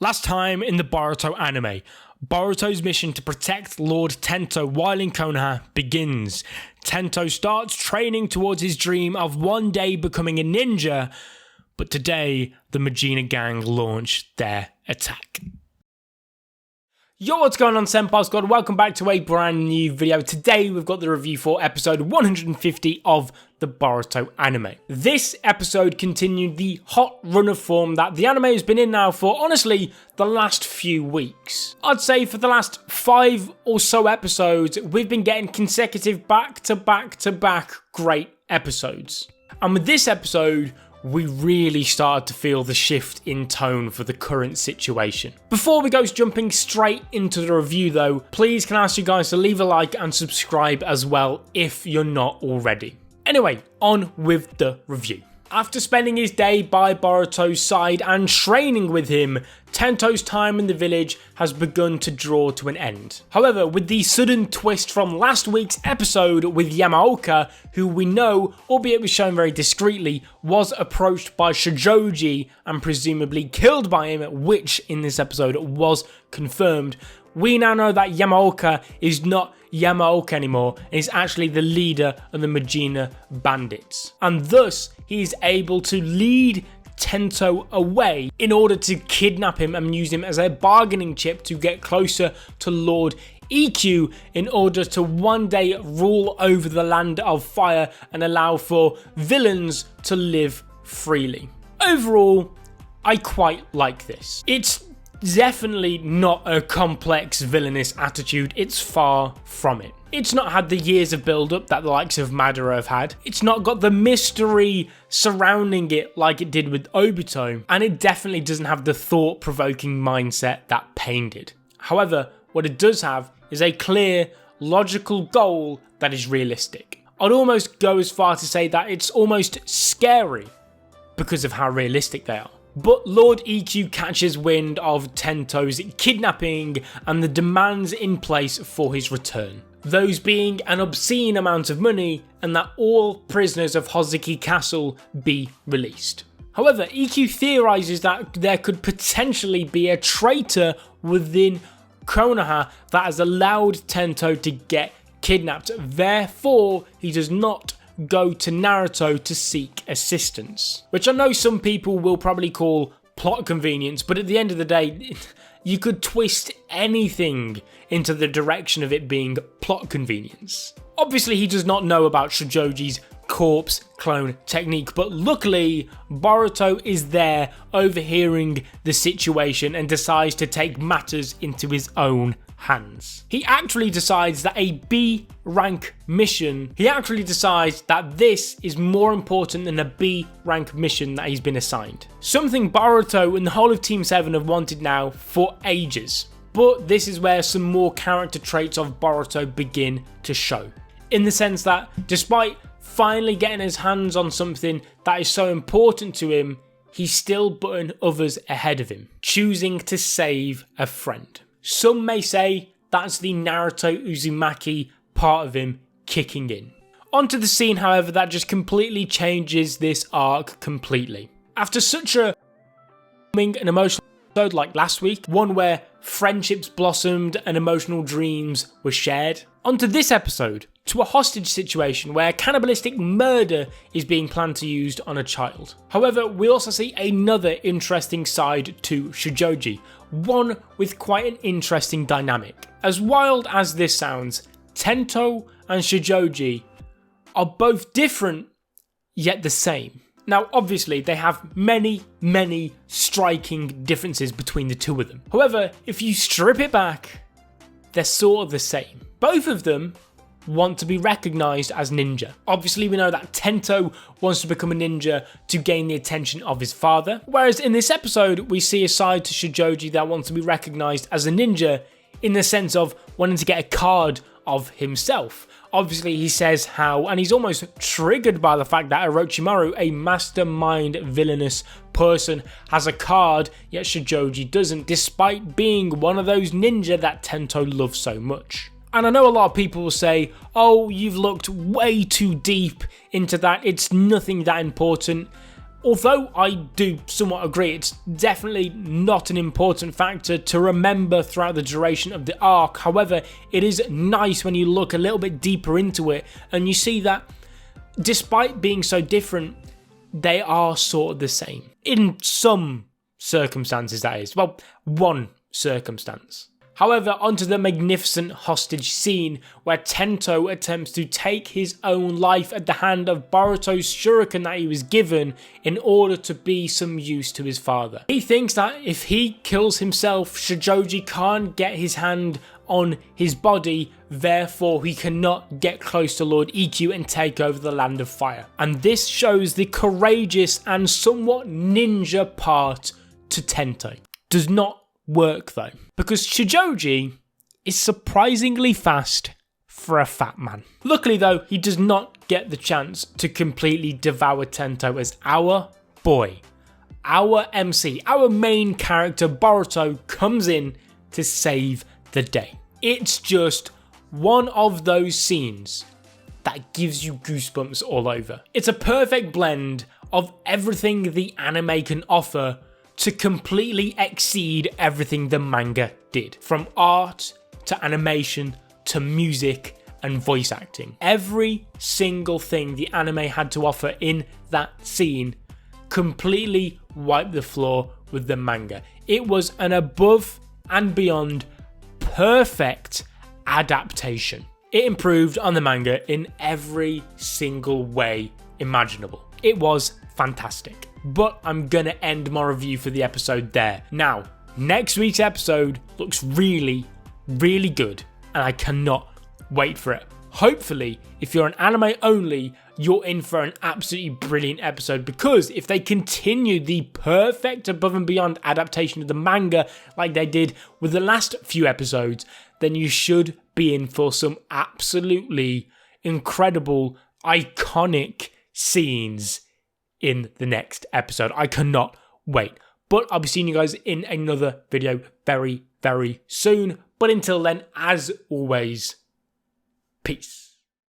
Last time in the Boruto anime, Boruto's mission to protect Lord Tento while in Konoha begins. Tento starts training towards his dream of one day becoming a ninja, but today the Mujina gang launch their attack. Yo, what's going on, Senpai Squad? Welcome back to a brand new video. Today we've got the review for episode 150 of the Boruto anime. This episode continued the hot run of form that the anime has been in now for, honestly, the last few weeks. I'd say for the last 5 or so episodes, we've been getting consecutive back-to-back great episodes. And with this episode, we really started to feel the shift in tone for the current situation. Before we go jumping straight into the review though, please can I ask you guys to leave a like and subscribe as well if you're not already. Anyway, on with the review. After spending his day by Boruto's side and training with him, Tento's time in the village has begun to draw to an end. However, with the sudden twist from last week's episode with Yamaoka, who we know, albeit was shown very discreetly, was approached by Shojoji and presumably killed by him, which in this episode was confirmed, we now know that Yamaoka is not Yamaoka anymore and is actually the leader of the Mujina Bandits. And thus, he is able to lead Tento away in order to kidnap him and use him as a bargaining chip to get closer to Lord EQ in order to one day rule over the land of fire and allow for villains to live freely. Overall, I quite like this. It's definitely not a complex villainous attitude, it's far from it. It's not had the years of build-up that the likes of Madara have had. It's not got the mystery surrounding it like it did with Obito, and it definitely doesn't have the thought-provoking mindset that Pain did. However, what it does have is a clear, logical goal that is realistic. I'd almost go as far to say that it's almost scary because of how realistic they are. But Lord EQ catches wind of Tento's kidnapping and the demands in place for his return. Those being an obscene amount of money and that all prisoners of Hozuki Castle be released. However, EQ theorises that there could potentially be a traitor within Konoha that has allowed Tento to get kidnapped. Therefore, he does not go to Naruto to seek assistance, which I know some people will probably call plot convenience, but at the end of the day, you could twist anything into the direction of it being plot convenience. Obviously, he does not know about Shojoji's corpse clone technique, but luckily Boruto is there overhearing the situation and decides to take matters into his own hands. He actually decides that a B rank mission, this is more important than a B rank mission that he's been assigned. Something Boruto and the whole of Team 7 have wanted now for ages. But this is where some more character traits of Boruto begin to show. In the sense that despite finally getting his hands on something that is so important to him, he's still putting others ahead of him, choosing to save a friend. Some may say that's the Naruto Uzumaki part of him kicking in. Onto the scene, however, that just completely changes this arc completely. After such an emotional episode like last week, one where friendships blossomed and emotional dreams were shared, onto this episode, to a hostage situation where cannibalistic murder is being planned to used on a child. However, we also see another interesting side to Shojoji, one with quite an interesting dynamic. As wild as this sounds, Tento and Shojoji are both different, yet the same. Now, obviously, they have many striking differences between the two of them. However, if you strip it back, they're sort of the same. Both of them want to be recognised as ninja. Obviously, we know that Tento wants to become a ninja to gain the attention of his father, whereas in this episode, we see a side to Shojoji that wants to be recognised as a ninja in the sense of wanting to get a card of himself. Obviously, he says how, and he's almost triggered by the fact that Orochimaru, a mastermind villainous person, has a card, yet Shojoji doesn't, despite being one of those ninja that Tento loves so much. And I know a lot of people will say, oh, you've looked way too deep into that, it's nothing that important. Although I do somewhat agree, it's definitely not an important factor to remember throughout the duration of the arc. However, it is nice when you look a little bit deeper into it and you see that despite being so different, they are sort of the same. In some circumstances, that is. Well, one circumstance. However, onto the magnificent hostage scene where Tento attempts to take his own life at the hand of Boruto's shuriken that he was given in order to be some use to his father. He thinks that if he kills himself, Shojoji can't get his hand on his body, therefore he cannot get close to Lord EQ and take over the Land of Fire. And this shows the courageous and somewhat ninja part to Tento. Does not work though, because Shojoji is surprisingly fast for a fat man. Luckily though, he does not get the chance to completely devour Tento as our boy, our MC, our main character Boruto comes in to save the day. It's just one of those scenes that gives you goosebumps all over. It's a perfect blend of everything the anime can offer to completely exceed everything the manga did. From art to animation to music and voice acting. Every single thing the anime had to offer in that scene completely wiped the floor with the manga. It was an above and beyond perfect adaptation. It improved on the manga in every single way imaginable. It was fantastic. But I'm gonna end my review for the episode there. Now, next week's episode looks really, really good, and I cannot wait for it. Hopefully, if you're an anime only, you're in for an absolutely brilliant episode, because if they continue the perfect above and beyond adaptation of the manga like they did with the last few episodes, then you should be in for some absolutely incredible, iconic scenes in the next episode. I cannot wait. But I'll be seeing you guys in another video very, very soon. But until then, as always, peace.